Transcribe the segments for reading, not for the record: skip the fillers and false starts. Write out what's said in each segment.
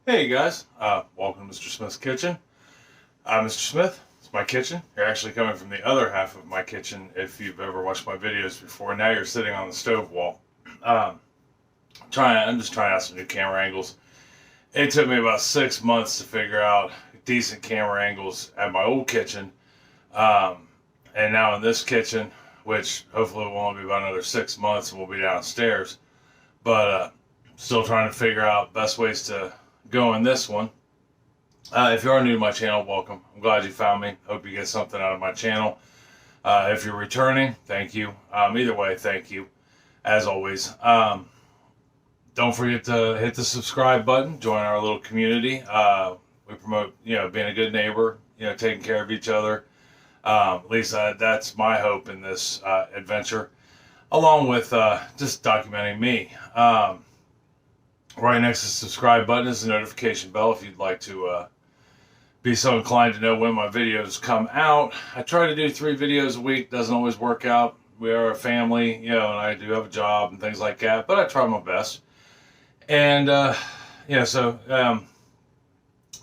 Hey guys, welcome to Mr. Smith's Kitchen. I'm Mr. Smith. It's my kitchen. You're actually coming from the other half of my kitchen if you've ever watched my videos before. Now you're sitting on the stove wall. Um, I'm just trying out some new camera angles. It took me about 6 months to figure out decent camera angles at my old kitchen. Um, and now in this kitchen, which hopefully will only be about another 6 months and we'll be downstairs. But still trying to figure out best ways to go in this one. If you are new to my channel, welcome. I'm glad you found me. Hope you get something out of my channel. If you're returning, thank you. Either way, thank you. As always, don't forget to hit the subscribe button. Join our little community. We promote, being a good neighbor, taking care of each other. At least that's my hope in this adventure, along with just documenting me. Right next to the subscribe button is the notification bell if you'd like to be so inclined to know when my videos come out. I try to do 3 videos a week. Doesn't always work out. We are a family, and I do have a job and things like that, but I try my best. And,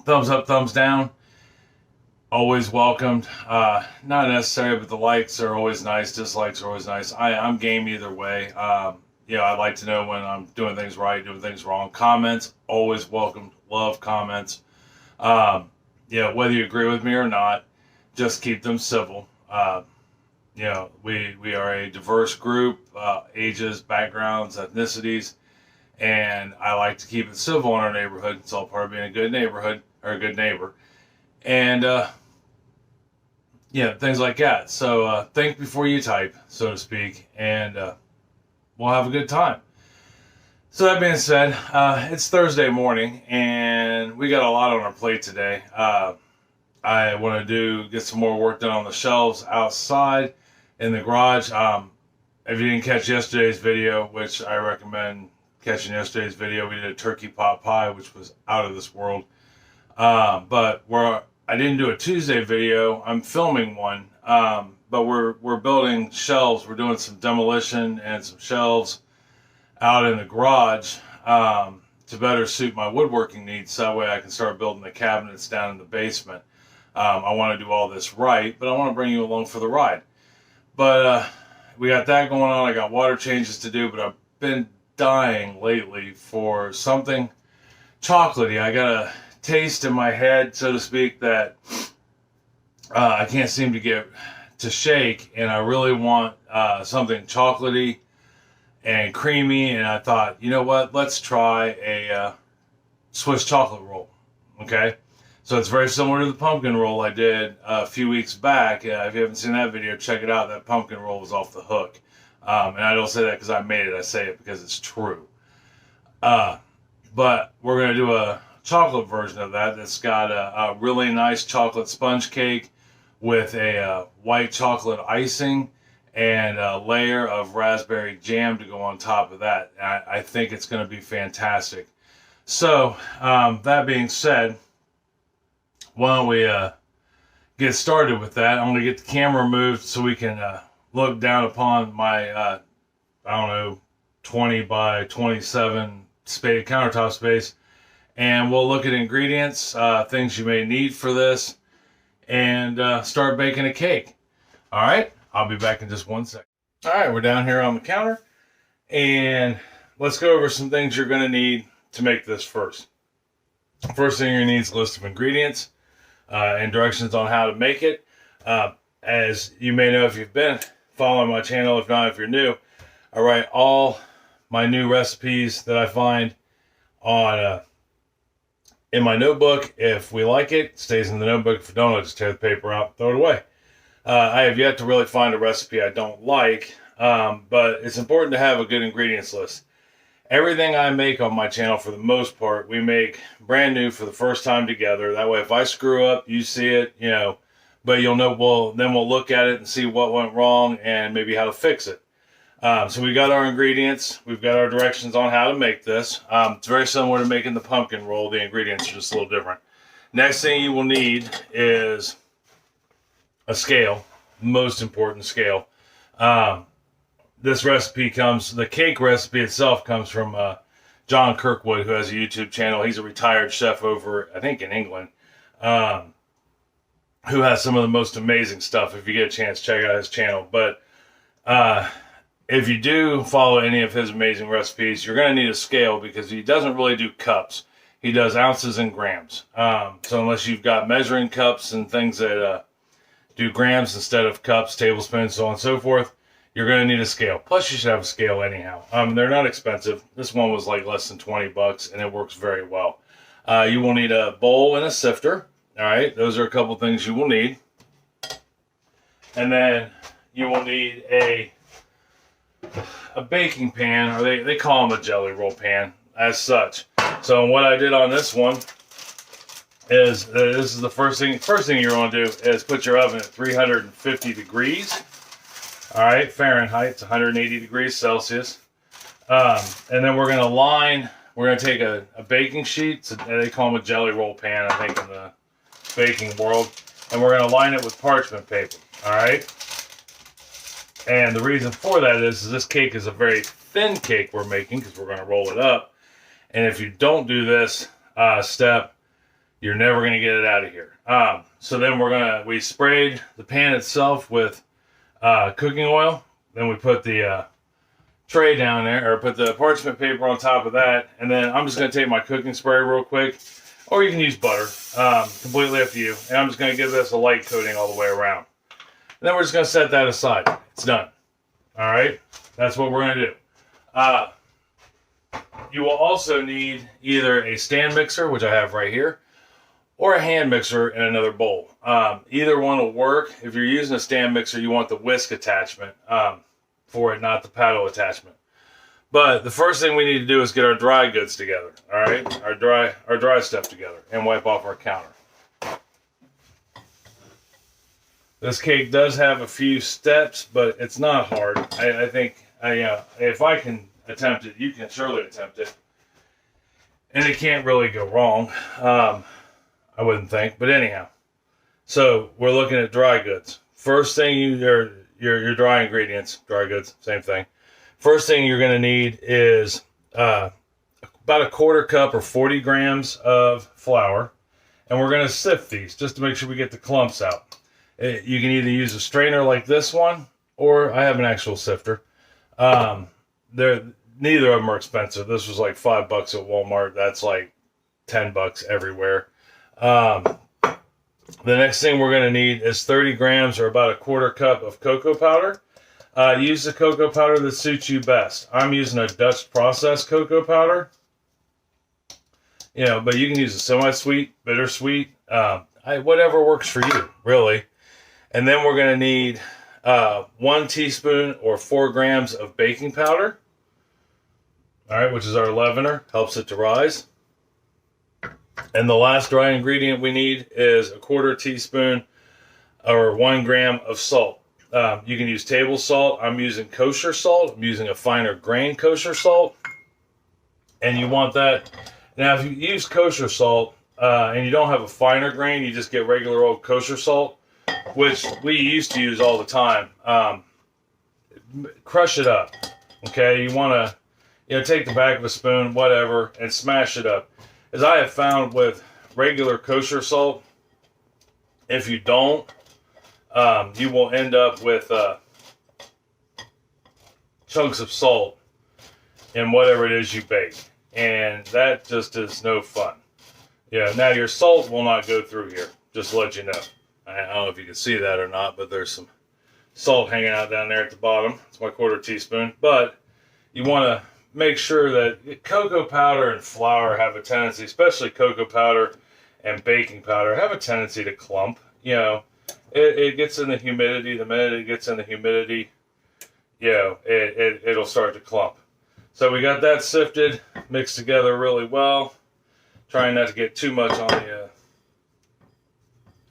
thumbs up, thumbs down, always welcomed. Not necessary, but the likes are always nice. Dislikes are always nice. I'm game either way. I'd like to know when I'm doing things right, doing things wrong. Comments, always welcome. Love comments. Whether you agree with me or not, just keep them civil. We are a diverse group, ages, backgrounds, ethnicities, and I like to keep it civil in our neighborhood. It's all part of being a good neighborhood, or a good neighbor. And, things like that. So think before you type, so to speak, and we'll have a good time. So that being said, it's Thursday morning, and we got a lot on our plate today. I want to get some more work done on the shelves outside in the garage. If you didn't catch yesterday's video, which I recommend catching yesterday's video, we did a turkey pot pie, which was out of this world. But I didn't do a Tuesday video. I'm filming one. But we're building shelves. We're doing some demolition and some shelves out in the garage to better suit my woodworking needs. So that way I can start building the cabinets down in the basement. I want to do all this right, but I want to bring you along for the ride. But we got that going on. I got water changes to do, but I've been dying lately for something chocolatey. I got a taste in my head, so to speak, that I can't seem to get to shake, and I really want something chocolatey and creamy, and I thought, you know what, let's try a Swiss chocolate roll. Okay, so it's very similar to the pumpkin roll I did a few weeks back. If you haven't seen that video, check it out. That pumpkin roll was off the hook, and I don't say that because I made it. I say it because it's true. But we're going to do a chocolate version of that that's got a really nice chocolate sponge cake with a white chocolate icing and a layer of raspberry jam to go on top of that. I think it's going to be fantastic. So, that being said, why don't we get started with that? I'm going to get the camera moved so we can look down upon my, 20 by 27 countertop space. And we'll look at ingredients, things you may need for this, and start baking a cake. All right, I'll be back in just 1 second. All right, we're down here on the counter, and let's go over some things you're going to need to make this first. First thing you're going to need is a list of ingredients and directions on how to make it. As you may know if you've been following my channel, if not, if you're new, I write all my new recipes that I find on in my notebook. If we like it, it stays in the notebook. If we don't, I just tear the paper out, throw it away. I have yet to really find a recipe I don't like, but it's important to have a good ingredients list. Everything I make on my channel, for the most part, we make brand new for the first time together. That way, if I screw up, you see it, but you'll know, then we'll look at it and see what went wrong and maybe how to fix it. So we got our ingredients. We've got our directions on how to make this. It's very similar to making the pumpkin roll. The ingredients are just a little different. Next thing you will need is a scale. Most important, scale. This recipe the cake recipe itself comes from John Kirkwood, who has a YouTube channel. He's a retired chef over, I think, in England, who has some of the most amazing stuff. If you get a chance, check out his channel. But if you do follow any of his amazing recipes, you're going to need a scale because he doesn't really do cups. He does ounces and grams. So unless you've got measuring cups and things that do grams instead of cups, tablespoons, so on and so forth, you're going to need a scale. Plus, you should have a scale anyhow. They're not expensive. This one was like less than 20 bucks, and it works very well. You will need a bowl and a sifter. All right, those are a couple things you will need. And then you will need a baking pan, or they call them a jelly roll pan as such. So what I did on this one is, this is the first thing you're going to do is put your oven at 350 degrees. All right, Fahrenheit, it's 180 degrees Celsius. And then we're going to take a baking sheet. So they call them a jelly roll pan, I think, in the baking world. And we're going to line it with parchment paper. All right. And the reason for that is this cake is a very thin cake we're making because we're going to roll it up. And if you don't do this step, you're never going to get it out of here. So then we sprayed the pan itself with cooking oil. Then we put the tray down there, or put the parchment paper on top of that. And then I'm just going to take my cooking spray real quick, or you can use butter, completely up to you. And I'm just going to give this a light coating all the way around. And then we're just going to set that aside. It's done. All right, that's what we're going to do. You will also need either a stand mixer, which I have right here, or a hand mixer in another bowl. Either one will work. If you're using a stand mixer, you want the whisk attachment for it, not the paddle attachment. But the first thing we need to do is get our dry goods together. All right, our dry stuff together, and wipe off our counter. This cake does have a few steps, but it's not hard. I think if I can attempt it, you can surely attempt it, and it can't really go wrong. I wouldn't think, but anyhow. So we're looking at dry goods. First thing your dry ingredients, dry goods, same thing. First thing you're going to need is about a quarter cup or 40 grams of flour, and we're going to sift these just to make sure we get the clumps out. You can either use a strainer like this one, or I have an actual sifter. Neither of them are expensive. This was like $5 at Walmart. That's like $10 everywhere. The next thing we're going to need is 30 grams or about a quarter cup of cocoa powder. Use the cocoa powder that suits you best. I'm using a Dutch processed cocoa powder. But you can use a semi-sweet, bittersweet, whatever works for you, really. And then we're going to need 1 teaspoon or 4 grams of baking powder. All right, which is our leavener, helps it to rise. And the last dry ingredient we need is a quarter teaspoon or 1 gram of salt. You can use table salt. I'm using kosher salt. I'm using a finer grain kosher salt. And you want that. Now, if you use kosher salt and you don't have a finer grain, you just get regular old kosher salt, which we used to use all the time. Crush it up. Okay, you want to take the back of a spoon, whatever, and smash it up. As I have found with regular kosher salt, if you don't, you will end up with chunks of salt in whatever it is you bake. And that just is no fun. Now your salt will not go through here, just to let you know. I don't know if you can see that or not, but there's some salt hanging out down there at the bottom. It's my quarter teaspoon. But you want to make sure that cocoa powder and flour have a tendency, especially cocoa powder and baking powder, have a tendency to clump. It gets in the humidity. The minute it gets in the humidity, it'll start to clump. So we got that sifted, mixed together really well. Trying not to get too much on the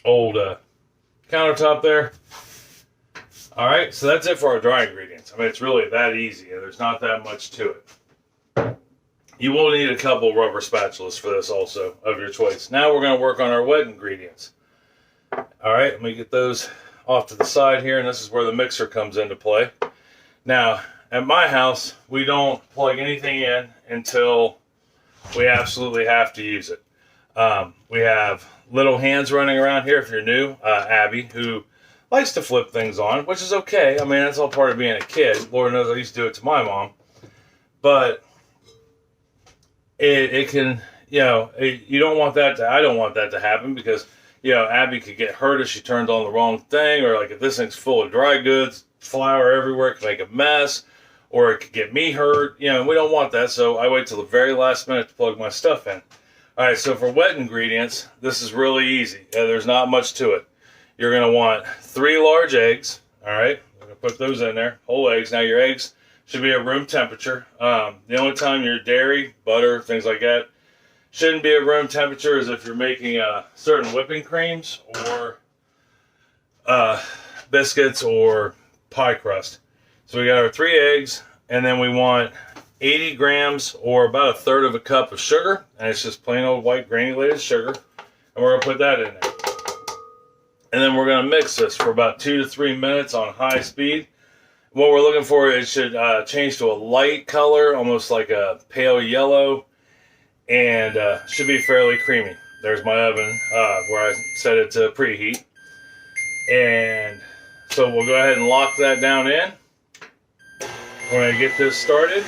old countertop there. All right, so that's it for our dry ingredients. I mean, it's really that easy, and there's not that much to it. You will need a couple rubber spatulas for this also, of your choice. Now we're going to work on our wet ingredients. All right, let me get those off to the side here, and this is where the mixer comes into play. Now, at my house, we don't plug anything in until we absolutely have to use it. We have little hands running around here if you're new, Abby, who likes to flip things on, which is okay. I mean, that's all part of being a kid. Lord knows I used to do it to my mom. But it can, you don't want that to, I don't want that to happen because, Abby could get hurt if she turned on the wrong thing, or like if this thing's full of dry goods, flour everywhere, it can make a mess, or it could get me hurt. We don't want that, so I wait till the very last minute to plug my stuff in. All right, so for wet ingredients, this is really easy. There's not much to it. You're going to want 3 large eggs. All right, we're going to put those in there, whole eggs. Now your eggs should be at room temperature. The only time your dairy, butter, things like that shouldn't be at room temperature is if you're making certain whipping creams or biscuits or pie crust. So we got our 3 eggs, and then we want 80 grams or about 1/3 of a cup of sugar, and it's just plain old white granulated sugar, and we're going to put that in there. And then we're going to mix this for about 2 to 3 minutes on high speed. What we're looking for, it should change to a light color, almost like a pale yellow, and should be fairly creamy. There's my oven where I set it to preheat. And so we'll go ahead and lock that down in. We're going to get this started,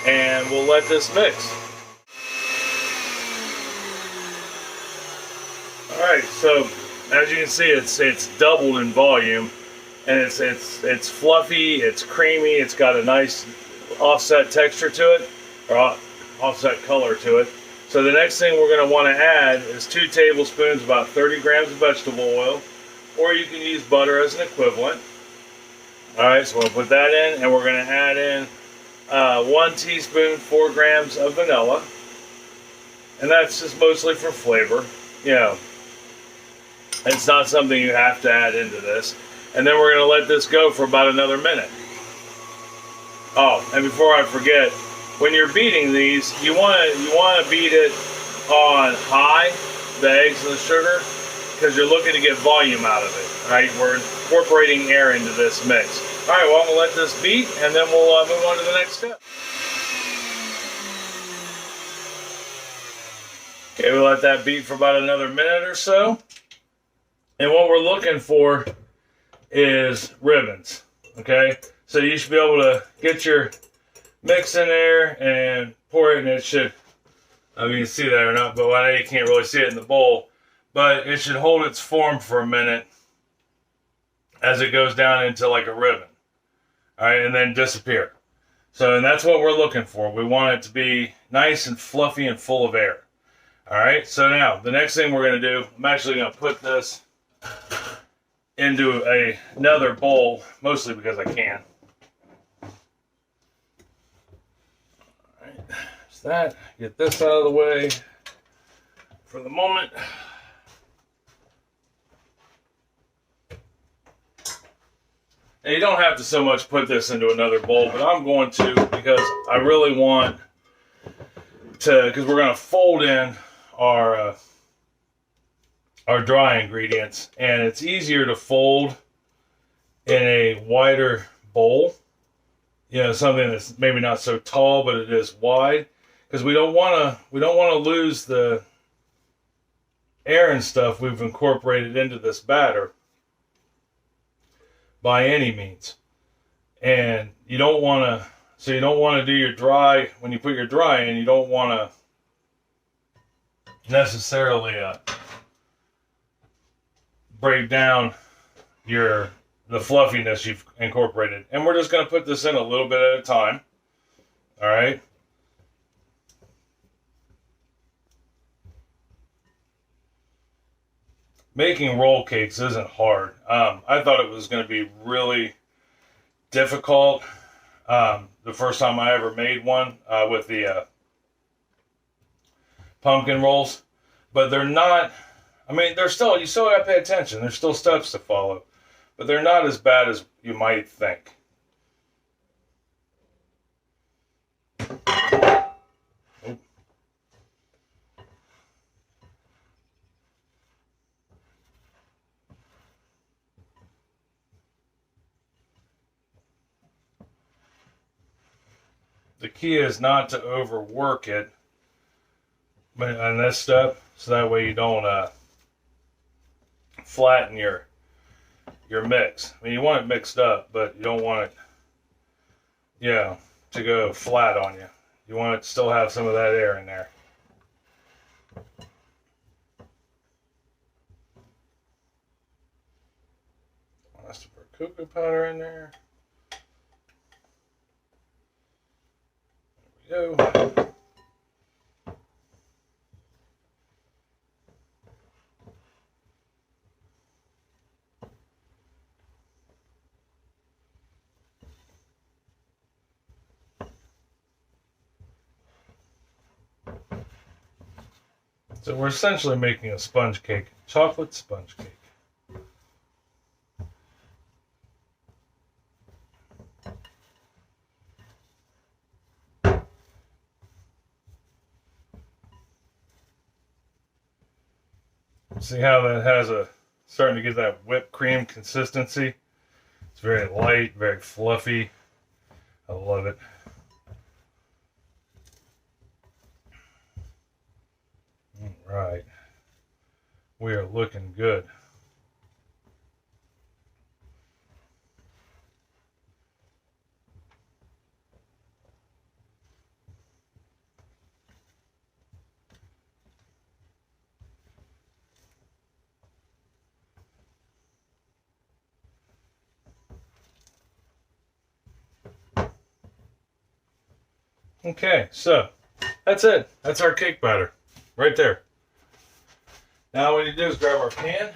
and we'll let this mix. Alright, so as you can see, it's doubled in volume, and it's fluffy, it's creamy, it's got a nice offset texture to it, or offset color to it. So the next thing we're going to want to add is 2 tablespoons, about 30 grams of vegetable oil, or you can use butter as an equivalent. Alright, so we'll put that in, and we're going to add in 1 teaspoon, 4 grams of vanilla. And that's just mostly for flavor. It's not something you have to add into this. And then we're going to let this go for about another minute. Oh, and before I forget, when you're beating these, you want to beat it on high, the eggs and the sugar, because you're looking to get volume out of it. Right? We're incorporating air into this mix. All right, well, I'm going to let this beat, and then we'll move on to the next step. Okay, we'll let that beat for about another minute or so. And what we're looking for is ribbons. Okay, so you should be able to get your mix in there and pour it, and it should, I mean, you can see that or not, but I know you can't really see it in the bowl, but it should hold its form for a minute as it goes down into like a ribbon. All right, and then disappear. So, and that's what we're looking for. We want it to be nice and fluffy and full of air. All right, so now the next thing we're going to do, I'm actually going to put this into another bowl, mostly because I can. All right, there's that. Get this out of the way for the moment. And you don't have to so much put this into another bowl, but I'm going to because I really want to, because we're going to fold in our dry ingredients, and it's easier to fold in a wider bowl. Something that's maybe not so tall, but it is wide, because we don't want to lose the air and stuff we've incorporated into this batter by any means. And you don't want to do your dry, when you put your dry in, you don't want to necessarily break down the fluffiness you've incorporated. And we're just going to put this in a little bit at a time. All right. Making roll cakes isn't hard. I thought it was going to be really difficult the first time I ever made one with the pumpkin rolls, but they're not. I mean, you still got to pay attention. There's still steps to follow, but they're not as bad as you might think. The key is not to overwork it, on this step, so that way you don't flatten your mix. I mean, you want it mixed up, but you don't want it, to go flat on you. You want it to still have some of that air in there. Let's put cocoa powder in there. There we go. So we're essentially making a sponge cake, chocolate sponge cake. See how that has starting to get that whipped cream consistency? It's very light, very fluffy. I love it. All right. We are looking good. Okay, so that's it. That's our cake batter right there. Now what you do is grab our pan,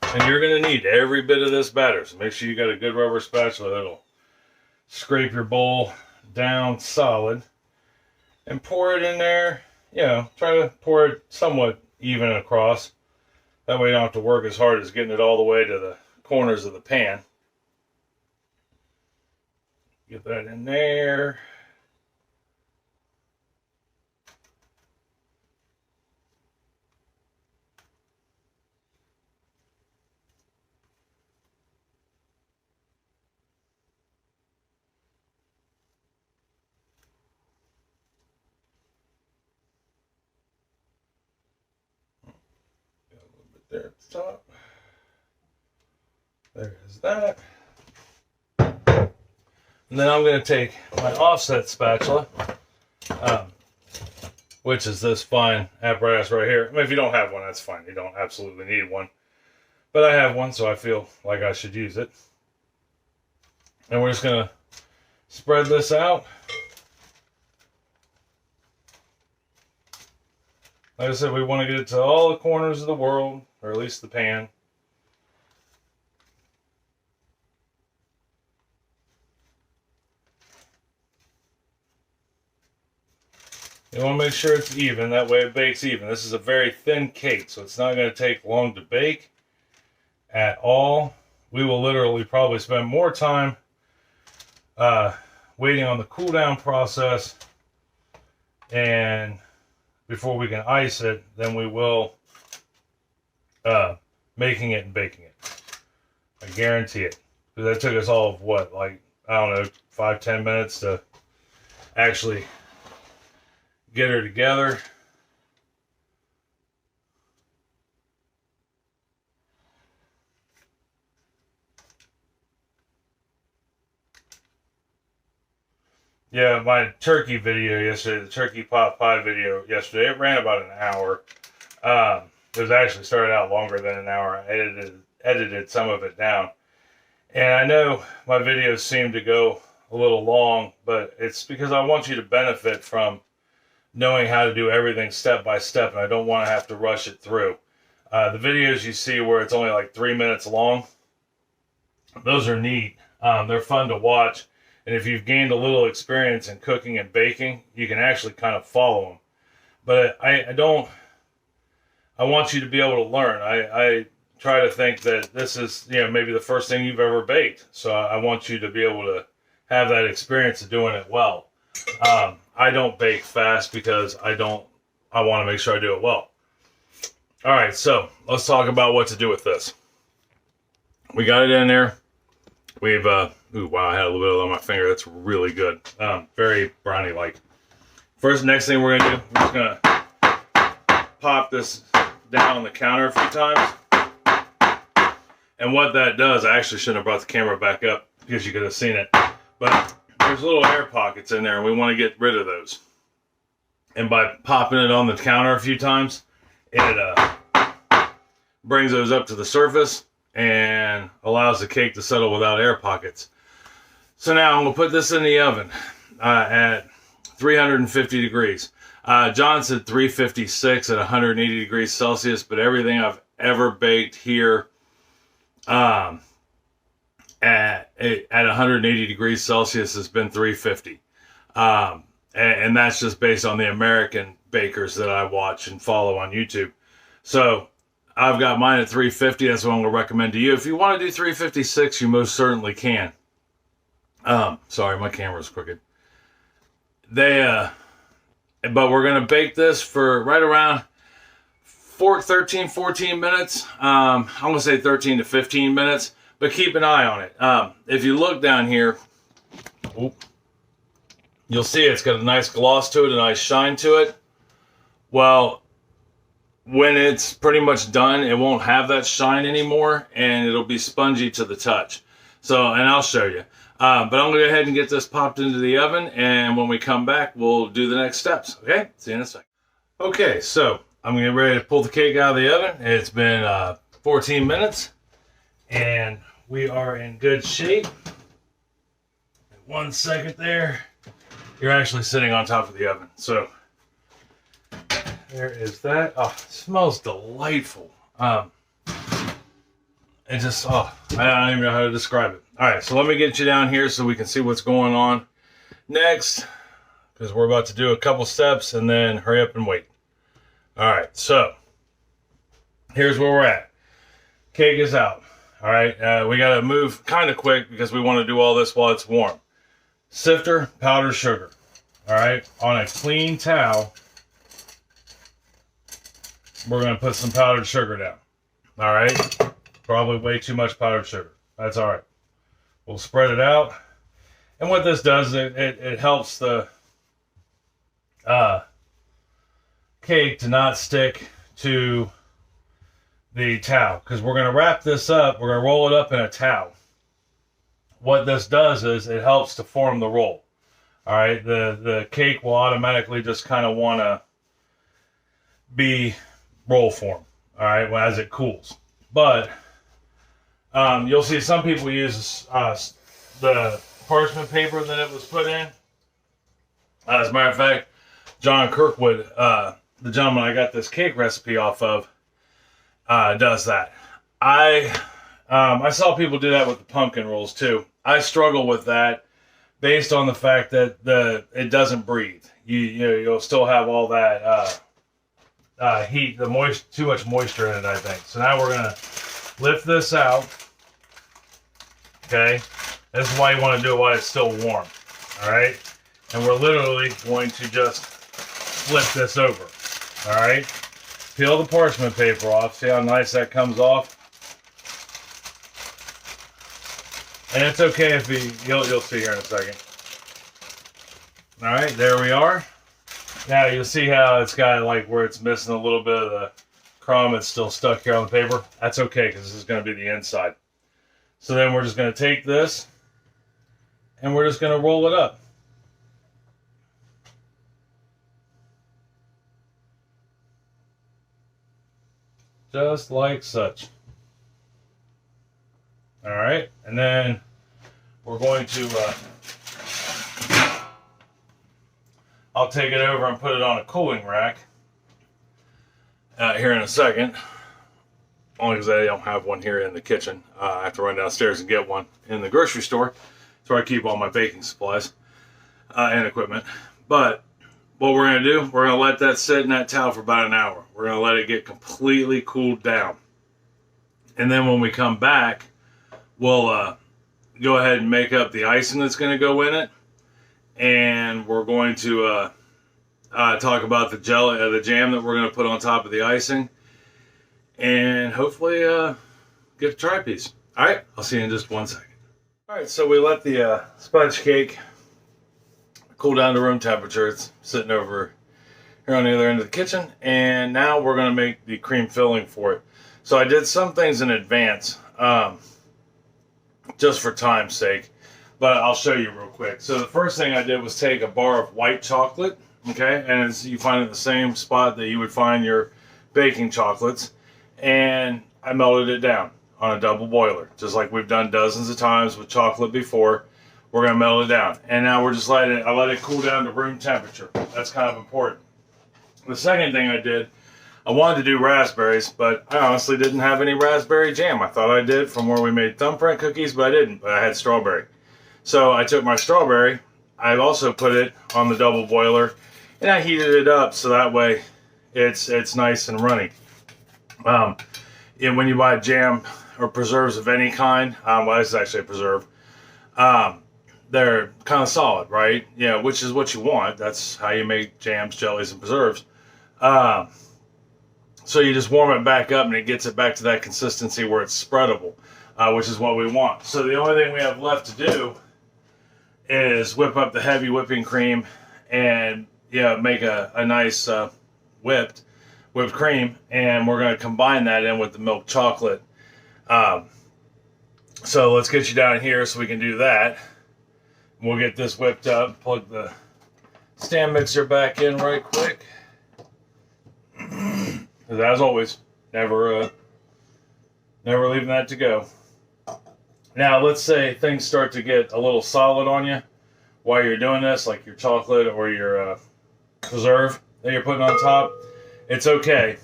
and you're going to need every bit of this batter. So make sure you got a good rubber spatula that'll scrape your bowl down solid and pour it in there. Try to pour it somewhat even across. That way you don't have to work as hard as getting it all the way to the corners of the pan. Get that in there. Got a little bit there at the top. There is that. And then I'm going to take my offset spatula, which is this fine apparatus right here. I mean, if you don't have one, that's fine. You don't absolutely need one. But I have one, so I feel like I should use it. And we're just going to spread this out. Like I said, we want to get it to all the corners of the world, or at least the pan. You want to make sure it's even, that way it bakes even. This is a very thin cake, so it's not going to take long to bake at all. We will literally probably spend more time waiting on the cool down process and before we can ice it than we will making it and baking it. I guarantee it. Because that took us all of what, like, I don't know, 5-10 minutes to actually get her together. Yeah, my turkey video yesterday, the turkey pot pie video yesterday, it ran about an hour. It was actually started out longer than an hour. I edited some of it down. And I know my videos seem to go a little long, but it's because I want you to benefit from knowing how to do everything step by step, and I don't want to have to rush it through. The videos you see where it's only like 3 minutes long, those are neat. They're fun to watch, and if you've gained a little experience in cooking and baking, you can actually kind of follow them. But I want you to be able to learn. I try to think that this is, maybe the first thing you've ever baked, so I want you to be able to have that experience of doing it well. I don't bake fast because I want to make sure I do it well. All right, so let's talk about what to do with this. We got it in there. We've, ooh, wow, I had a little bit on my finger. That's really good. Very brownie-like. Next thing we're gonna do, we're just gonna pop this down on the counter a few times. And what that does, I actually shouldn't have brought the camera back up because you could have seen it. But there's little air pockets in there and we want to get rid of those. And by popping it on the counter a few times, it brings those up to the surface and allows the cake to settle without air pockets. So now I'm going to put this in the oven at 350 degrees. John said 356 at 180 degrees Celsius, but everything I've ever baked here at 180 degrees Celsius has been 350. And that's just based on the American bakers that I watch and follow on YouTube. So I've got mine at 350. That's what I'm going to recommend to you. If you want to do 356, you most certainly can. Sorry, my camera's crooked. But we're going to bake this for right around 13, 14 minutes. I'm going to say 13 to 15 minutes, but keep an eye on it. If you look down here, you'll see it's got a nice gloss to it, a nice shine to it. Well, when it's pretty much done, it won't have that shine anymore, and it'll be spongy to the touch. So, and I'll show you. But I'm going to go ahead and get this popped into the oven, and when we come back, we'll do the next steps. Okay? See you in a second. Okay, so I'm getting ready to pull the cake out of the oven. It's been 14 minutes, and we are in good shape. 1 second there. You're actually sitting on top of the oven. So there is that. Oh, it smells delightful. It just, I don't even know how to describe it. All right, so let me get you down here so we can see what's going on next, because we're about to do a couple steps and then hurry up and wait. All right, so here's where we're at. Cake is out. All right, we got to move kind of quick because we want to do all this while it's warm. Sifter, powdered sugar. All right, on a clean towel, we're going to put some powdered sugar down. All right, probably way too much powdered sugar. That's all right. We'll spread it out. And what this does, it helps the cake to not stick to the towel, because we're going to wrap this up. We're going to roll it up in a towel. What this does is it helps to form the roll. All right, the cake will automatically just kind of want to be roll form. All right, as it cools. But you'll see some people use the parchment paper that it was put in. As a matter of fact, John Kirkwood, the gentleman I got this cake recipe off of, does that. I saw people do that with the pumpkin rolls too. I struggle with that based on the fact that it doesn't breathe. You'll still have all that heat, too much moisture in it, I think. So now we're gonna lift this out. Okay, this is why you want to do it while it's still warm. All right, and we're literally going to just flip this over. All right, peel the parchment paper off. See how nice that comes off. And it's okay if you'll see here in a second. All right, there we are. Now you'll see how it's got like where it's missing a little bit of the crumb. It's still stuck here on the paper. That's okay, because this is going to be the inside. So then we're just going to take this and we're just going to roll it up. Just like such. All right, and then we're going to, I'll take it over and put it on a cooling rack here in a second. Only because I don't have one here in the kitchen. I have to run downstairs and get one in the grocery store. That's where I keep all my baking supplies and equipment. But what we're going to do, we're going to let that sit in that towel for about an hour. We're going to let it get completely cooled down. And then when we come back, we'll go ahead and make up the icing that's going to go in it. And we're going to talk about the jam that we're going to put on top of the icing. And hopefully get a try piece. All right, I'll see you in just 1 second. All right, so we let the sponge cake cool down to room temperature. It's sitting over here on the other end of the kitchen. And now we're going to make the cream filling for it. So I did some things in advance, just for time's sake, but I'll show you real quick. So the first thing I did was take a bar of white chocolate, okay, and you find it in the same spot that you would find your baking chocolates, and I melted it down on a double boiler, just like we've done dozens of times with chocolate before. We're going to melt it down, and now we're just I let it cool down to room temperature. That's kind of important. The second thing I did, I wanted to do raspberries, but I honestly didn't have any raspberry jam. I thought I did from where we made thumbprint cookies, but I didn't. But I had strawberry. So I took my strawberry, I also put it on the double boiler, and I heated it up so that way it's nice and runny. And when you buy jam or preserves of any kind, well, this is actually a preserve, they're kind of solid, right? Yeah, which is what you want. That's how you make jams, jellies, and preserves. So you just warm it back up and it gets it back to that consistency where it's spreadable, which is what we want. So the only thing we have left to do is whip up the heavy whipping cream and make a nice whipped cream, and we're going to combine that in with the milk chocolate. So let's get you down here so we can do that. We'll get this whipped up, plug the stand mixer back in right quick. As always, never leaving that to go. Now, let's say things start to get a little solid on you while you're doing this, like your chocolate or your preserve that you're putting on top. It's okay.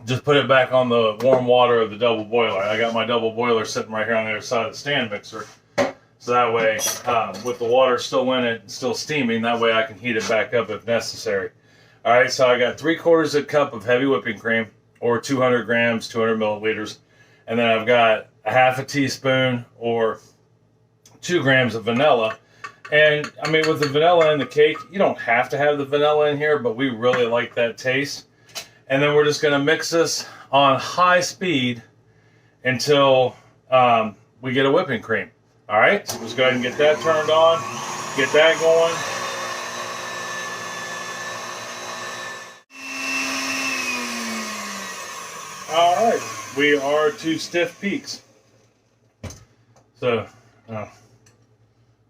Just put it back on the warm water of the double boiler. I got my double boiler sitting right here on the other side of the stand mixer. So that way, with the water still in it and still steaming, that way I can heat it back up if necessary. All right, so I got 3/4 cup of heavy whipping cream, or 200 grams, 200 milliliters. And then I've got a half a teaspoon or 2 grams of vanilla. And I mean, with the vanilla in the cake, you don't have to have the vanilla in here, but we really like that taste. And then we're just going to mix this on high speed until we get a whipping cream. All right, so let's go ahead and get that turned on, get that going. All right, we are to stiff peaks. So,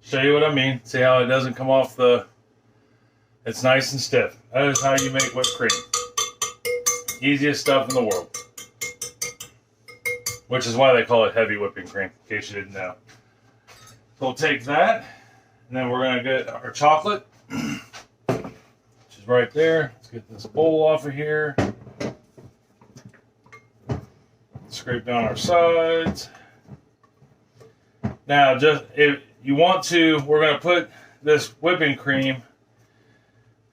show you what I mean. See how it doesn't come off it's nice and stiff. That is how you make whipped cream. Easiest stuff in the world. Which is why they call it heavy whipping cream, in case you didn't know. So we'll take that, and then we're going to get our chocolate, which is right there. Let's get this bowl off of here. Scrape down our sides. Now, just if you want to, we're going to put this whipping cream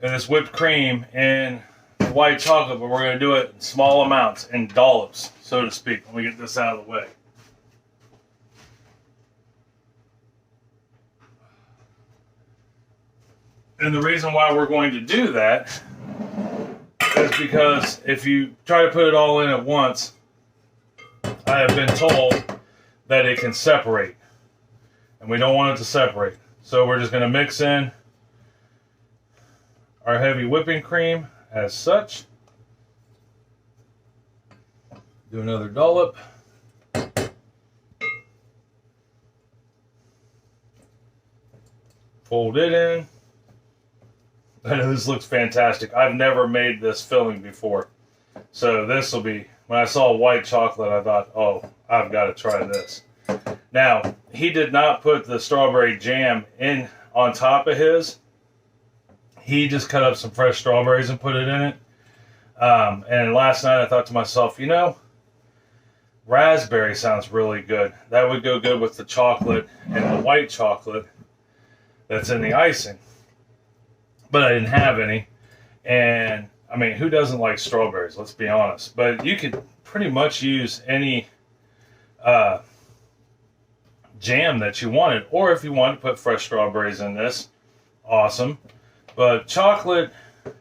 and this whipped cream in the white chocolate, but we're going to do it in small amounts, in dollops, so to speak. Let me get this out of the way. And the reason why we're going to do that is because if you try to put it all in at once, I have been told that it can separate, and we don't want it to separate. So we're just going to mix in our heavy whipping cream as such. Do another dollop. Fold it in. I know this looks fantastic. I've never made this filling before. So this will be, when I saw white chocolate, I thought, oh, I've got to try this. Now, he did not put the strawberry jam in on top of his. He just cut up some fresh strawberries and put it in it. And last night I thought to myself, raspberry sounds really good. That would go good with the chocolate and the white chocolate that's in the icing. But I didn't have any. And, I mean, who doesn't like strawberries? Let's be honest. But you could pretty much use any jam that you wanted. Or if you want to put fresh strawberries in this, awesome. But chocolate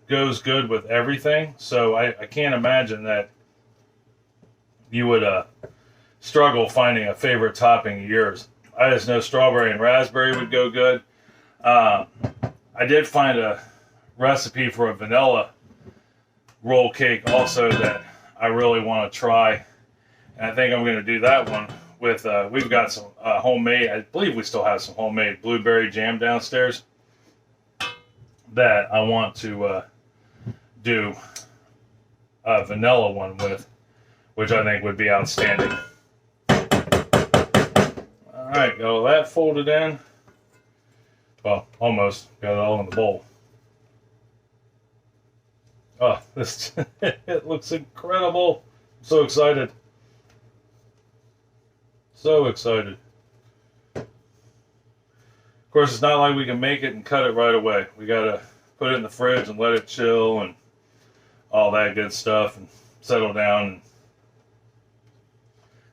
goes good with everything. So I can't imagine that you would struggle finding a favorite topping of yours. I just know strawberry and raspberry would go good. I did find a recipe for a vanilla roll cake also that I really want to try. And I think I'm going to do that one with, we've got some homemade, I believe we still have some homemade blueberry jam downstairs that I want to do a vanilla one with, which I think would be outstanding. Alright, got all that folded in. Well, almost. Got it all in the bowl. Oh, this it looks incredible. I'm so excited. So excited. Of course, it's not like we can make it and cut it right away. We gotta put it in the fridge and let it chill and all that good stuff and settle down and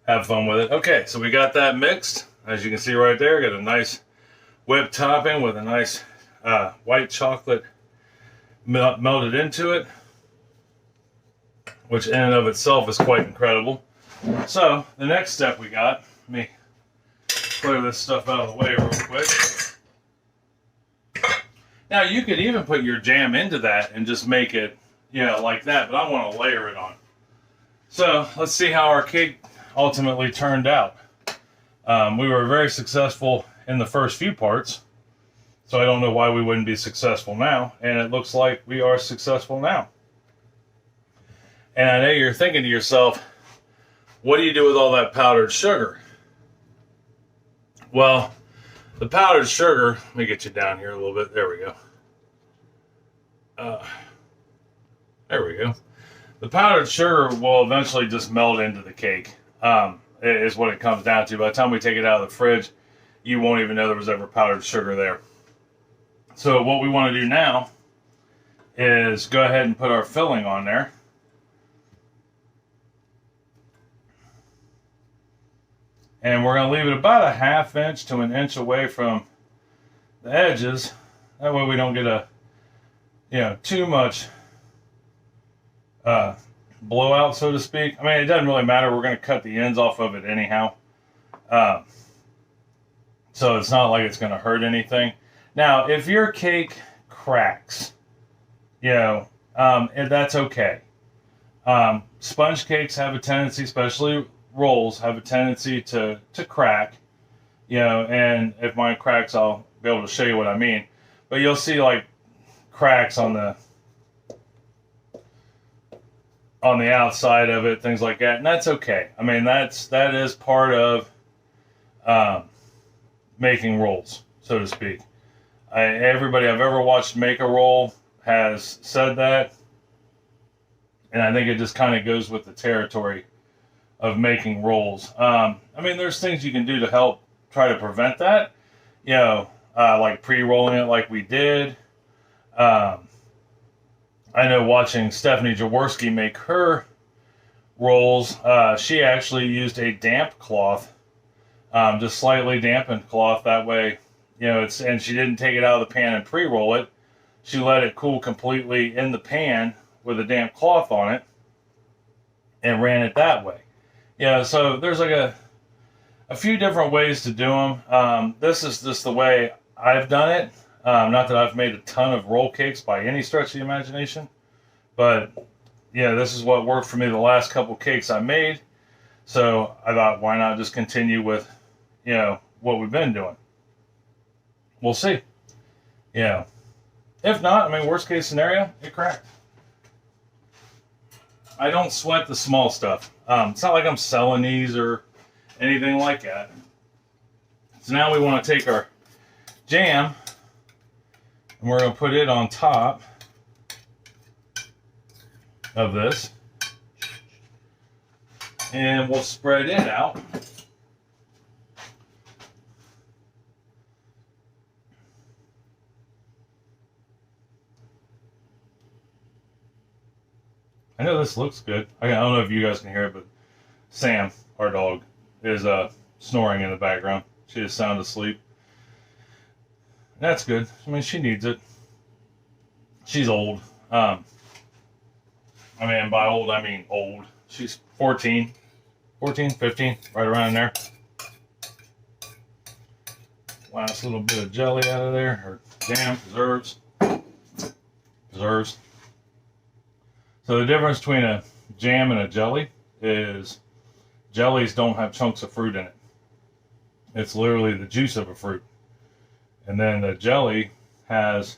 have fun with it. Okay, so we got that mixed. As you can see right there, got a nice whipped topping with a nice white chocolate melted into it, which in and of itself is quite incredible. So the next step we got, let me clear this stuff out of the way real quick. Now you could even put your jam into that and just make it, you know, like that, but I want to layer it on. So let's see how our cake ultimately turned out. We were very successful in the first few parts, so I don't know why we wouldn't be successful now, and it looks like we are successful now. And I know you're thinking to yourself, what do you do with all that powdered sugar? Well, the powdered sugar, let me get you down here a little bit. There we go. There we go. The powdered sugar will eventually just melt into the cake, is what it comes down to. By the time we take it out of the fridge, you won't even know there was ever powdered sugar there. So what we want to do now is go ahead and put our filling on there. And we're going to leave it about a 1/2 inch to 1 inch away from the edges. That way we don't get too much blowout, so to speak. I mean, it doesn't really matter. We're going to cut the ends off of it anyhow. So it's not like it's going to hurt anything. Now, if your cake cracks, that's okay. Sponge cakes have a tendency, especially rolls, have a tendency to crack, and if mine cracks, I'll be able to show you what I mean. But you'll see like cracks on the outside of it, things like that, and that's okay. I mean, that is part of making rolls, so to speak. Everybody I've ever watched make a roll has said that, and I think it just kind of goes with the territory of making rolls. I mean, there's things you can do to help try to prevent that, like pre-rolling it like we did. I know watching Stephanie Jaworski make her rolls, she actually used a damp cloth, just slightly dampened cloth. That way, and she didn't take it out of the pan and pre-roll it. She let it cool completely in the pan with a damp cloth on it and ran it that way. So there's like a few different ways to do them. This is just the way I've done it. Not that I've made a ton of roll cakes by any stretch of the imagination, but this is what worked for me the last couple cakes I made. So I thought, why not just continue with, what we've been doing? We'll see. If not, I mean, worst case scenario, it cracked. I don't sweat the small stuff. It's not like I'm selling these or anything like that. So now we want to take our jam and we're going to put it on top of this. And we'll spread it out. I know this looks good. I don't know if you guys can hear it, but Sam, our dog, is snoring in the background. She is sound asleep. That's good. I mean, she needs it. She's old. I mean, by old, I mean old. She's 14, 15, right around there. Last little bit of jelly out of there, or jam, preserves. So the difference between a jam and a jelly is jellies don't have chunks of fruit in it. It's literally the juice of a fruit. And then the jelly has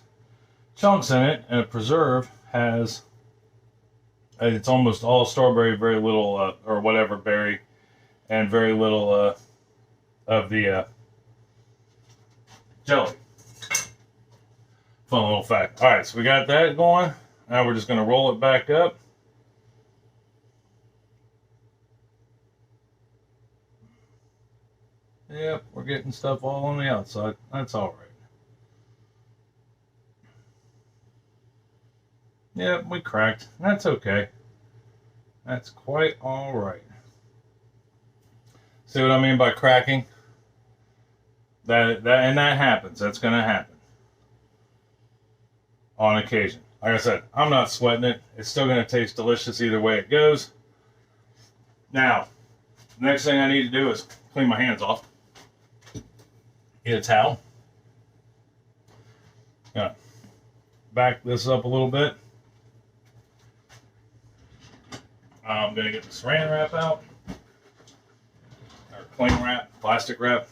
chunks in it, and a preserve has, it's almost all strawberry, very little, or whatever berry, and very little of the jelly. Fun little fact. All right, so we got that going. Now we're just going to roll it back up. Yep, we're getting stuff all on the outside. That's all right. Yep, we cracked. That's okay. That's quite all right. See what I mean by cracking? That happens. That's going to happen on occasion. Like I said, I'm not sweating it. It's still going to taste delicious either way it goes. Now, next thing I need to do is clean my hands off. Get a towel. Gonna back this up a little bit. I'm going to get the saran wrap out. Or cling wrap, plastic wrap.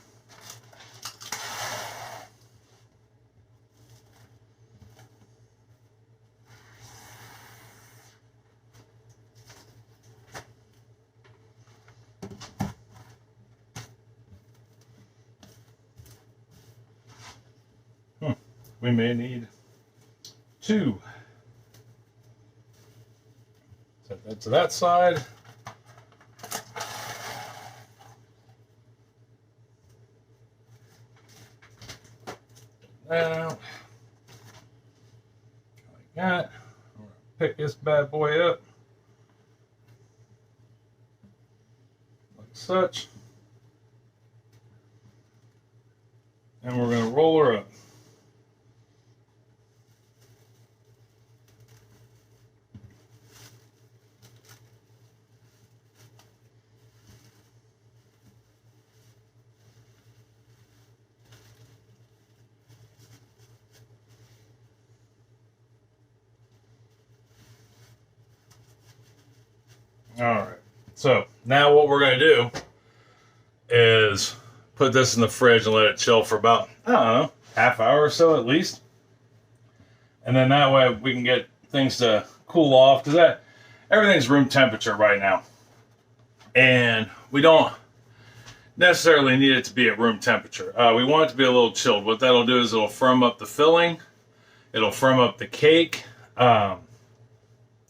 We may need 2. Set that to that side. That out. Like that. I'm going to pick this bad boy up. Like such. And we're going to roll her up. All right, so now what we're going to do is put this in the fridge and let it chill for about, I don't know, half hour or so at least. And then that way we can get things to cool off, because everything's room temperature right now. And we don't necessarily need it to be at room temperature. We want it to be a little chilled. What that'll do is it'll firm up the filling. It'll firm up the cake.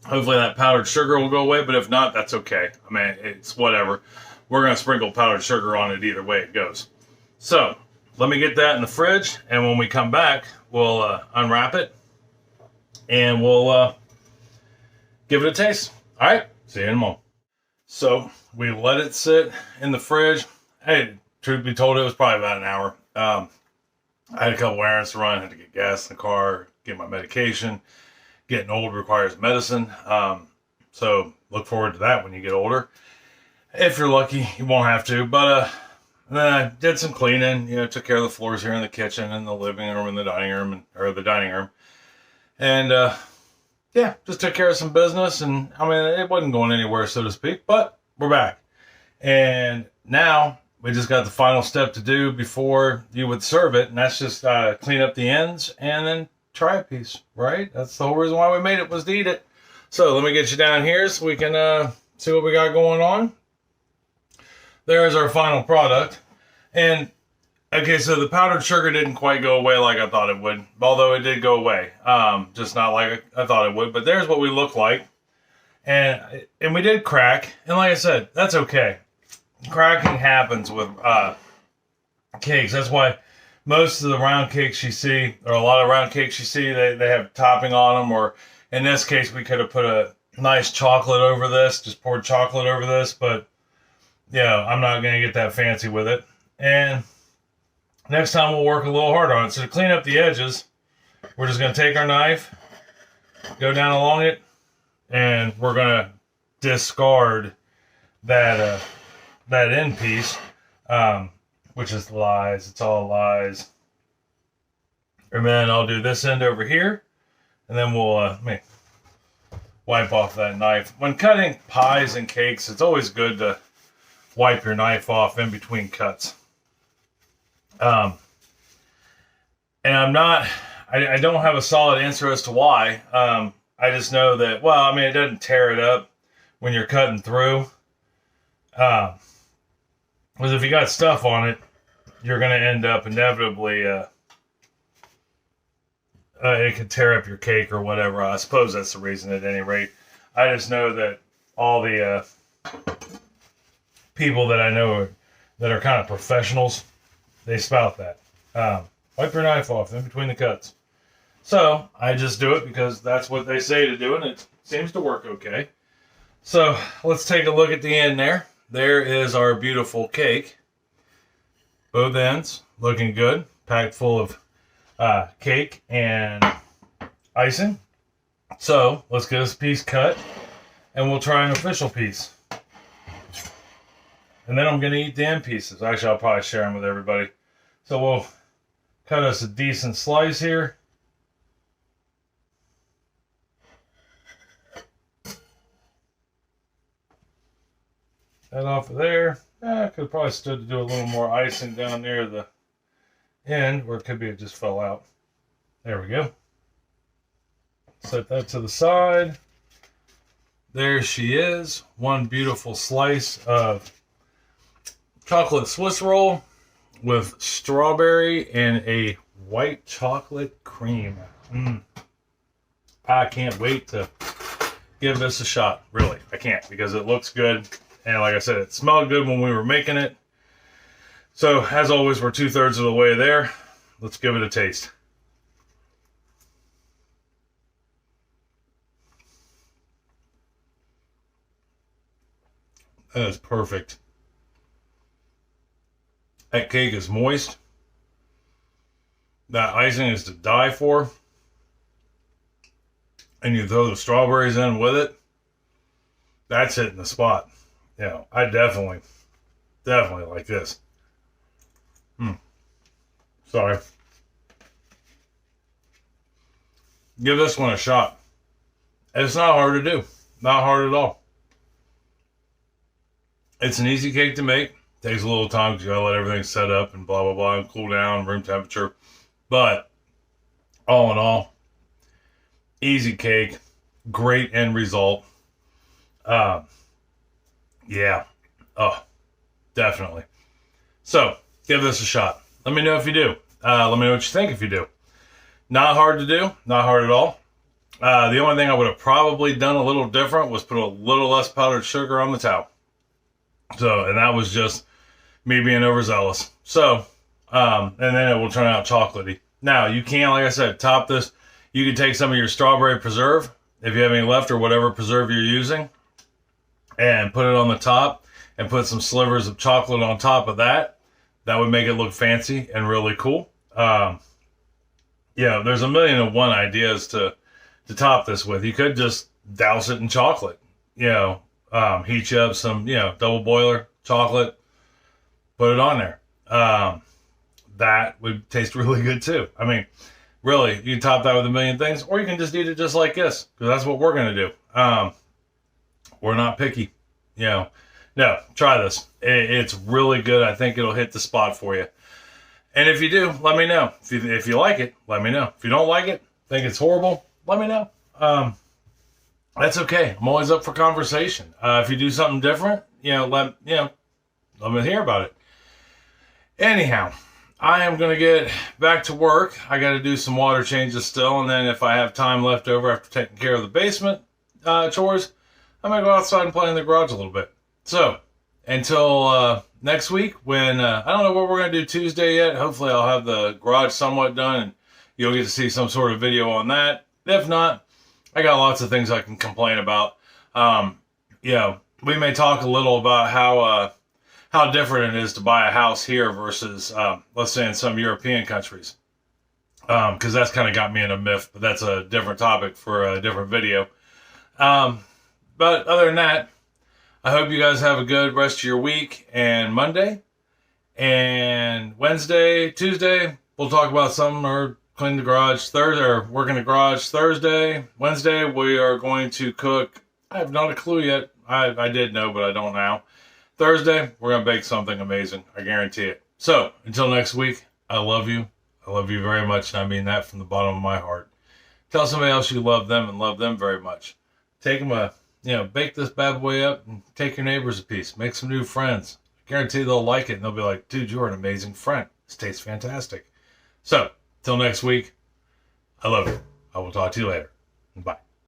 Hopefully that powdered sugar will go away, but if not, that's okay. I mean, it's whatever. We're going to sprinkle powdered sugar on it either way it goes. So, let me get that in the fridge, and when we come back, we'll unwrap it, and we'll give it a taste. All right, see you in a moment. So, we let it sit in the fridge. Hey, truth be told, it was probably about an hour. I had a couple errands to run. I had to get gas in the car, get my medication. Getting old requires medicine, so look forward to that when you get older. If you're lucky, you won't have to, but then I did some cleaning, took care of the floors here in the kitchen and the living room and the dining room, and yeah, just took care of some business, and I mean, it wasn't going anywhere, so to speak, but we're back. And now we just got the final step to do before you would serve it, and that's just clean up the ends and then try a piece, right? That's the whole reason why we made it, was to eat it. So let me get you down here so we can see what we got going on. There's our final product. And okay, so the powdered sugar didn't quite go away like I thought it would, although it did go away. Just not like I thought it would, but there's what we look like. And we did crack, and like I said, that's okay. Cracking happens with cakes. That's why most of the round cakes you see, or a lot of round cakes you see, they have topping on them, or in this case, we could have put a nice chocolate over this, just poured chocolate over this, but yeah, I'm not going to get that fancy with it. And next time we'll work a little harder on it. So to clean up the edges, we're just going to take our knife, go down along it, and we're going to discard that end piece, which is lies. It's all lies. And then I'll do this end over here, and then we'll let me wipe off that knife. When cutting pies and cakes, it's always good to wipe your knife off in between cuts. And I don't have a solid answer as to why. I just know that, well, I mean, it doesn't tear it up when you're cutting through. Because if you got stuff on it, you're going to end up inevitably, it could tear up your cake or whatever. I suppose that's the reason at any rate. I just know that all the people that I know that are kind of professionals, they spout that. Wipe your knife off in between the cuts. So I just do it because that's what they say to do, and it seems to work okay. So let's take a look at the end there. There is our beautiful cake. Both ends looking good, packed full of cake and icing. So let's get this piece cut, and we'll try an official piece. And then I'm going to eat the end pieces. Actually, I'll probably share them with everybody. So we'll cut us a decent slice here. That off of there. I could have probably stood to do a little more icing down near the end, or it could be it just fell out. There we go. Set that to the side. There she is. One beautiful slice of chocolate Swiss roll with strawberry and a white chocolate cream. I can't wait to give this a shot. Really, I can't, because it looks good. And like I said, it smelled good when we were making it. So, as always, we're 2/3 of the way there. Let's give it a taste. That is perfect. That cake is moist. That icing is to die for. And you throw the strawberries in with it. That's hitting the spot. You know, I definitely like this. Sorry. Give this one a shot. It's not hard to do. Not hard at all. It's an easy cake to make. Takes a little time because you gotta let everything set up and blah, blah, blah, and cool down, room temperature. But all in all, easy cake. Great end result. Yeah. Oh, definitely. So, give this a shot. Let me know if you do. Let me know what you think if you do. Not hard to do. Not hard at all. The only thing I would have probably done a little different was put a little less powdered sugar on the top. So, and that was just me being overzealous. So, and then it will turn out chocolatey. Now, you can, like I said, top this. You can take some of your strawberry preserve, if you have any left, or whatever preserve you're using, and put it on the top, and put some slivers of chocolate on top of that. That would make it look fancy and really cool. Yeah, there's a million and one ideas to top this with. You could just douse it in chocolate. You know, heat you up some, double boiler chocolate, put it on there. That would taste really good too. I mean, really, you can top that with a million things, or you can just eat it just like this, because that's what we're going to do. We're not picky. No, try this. It's really good. I think it'll hit the spot for you. And if you do, let me know. If you like it, let me know. If you don't like it, think it's horrible, let me know. That's okay. I'm always up for conversation. If you do something different, let me hear about it. Anyhow, I am going to get back to work. I got to do some water changes still, and then if I have time left over after taking care of the basement chores, I'm going to go outside and play in the garage a little bit. So, until next week, when I don't know what we're going to do Tuesday yet. Hopefully I'll have the garage somewhat done, and you'll get to see some sort of video on that. If not, I got lots of things I can complain about. We may talk a little about how different it is to buy a house here versus, let's say, in some European countries. Because that's kind of got me in a miff, but that's a different topic for a different video. But other than that, I hope you guys have a good rest of your week, and Monday and Wednesday, Tuesday, we'll talk about something or clean the garage Thursday, or work in the garage Thursday. Wednesday, we are going to cook. I have not a clue yet. I did know, but I don't now. Thursday, we're going to bake something amazing. I guarantee it. So, until next week, I love you. I love you very much, and I mean that from the bottom of my heart. Tell somebody else you love them and love them very much. Take them bake this bad boy up and take your neighbors a piece. Make some new friends. I guarantee they'll like it, and they'll be like, dude, you're an amazing friend. This tastes fantastic. So, till next week, I love you. I will talk to you later. Bye.